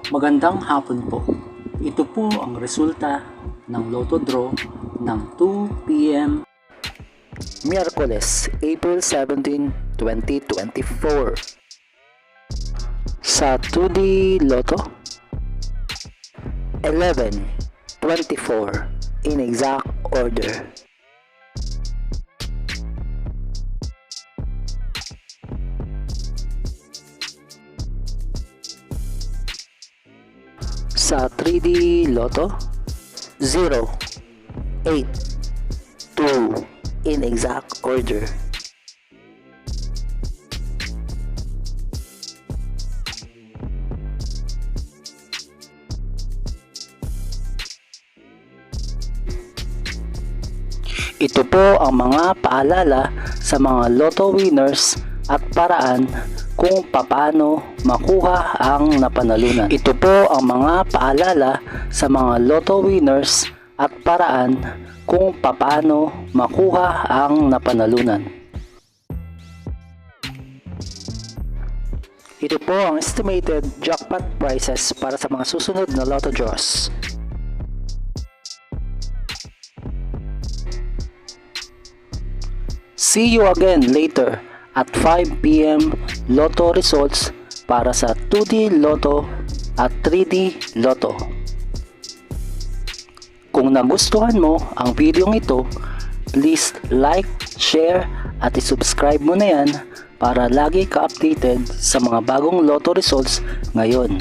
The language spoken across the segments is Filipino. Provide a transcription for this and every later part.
Magandang hapon po. Ito po ang resulta ng Lotto Draw ng 2 p.m. Miyerkules, April 17, 2024. Sa 2D Lotto, 11, 24 in exact order. Sa 3D Lotto, 0, 8, 2 in exact order. Ito po ang mga paalala sa mga Lotto winners at paraan kung paano makuha ang napanalunan. Ito po ang mga paalala sa mga Lotto winners at paraan kung paano makuha ang napanalunan. Ito po ang estimated jackpot prices para sa mga susunod na Lotto draws. See you again later at 5 p.m. Lotto results para sa 2D Lotto at 3D Lotto. Kung nagustuhan mo ang video ito, please like, share at isubscribe mo na yan para lagi ka updated sa mga bagong Lotto results ngayon.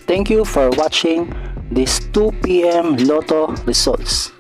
Thank you for watching this 2 p.m. Lotto results.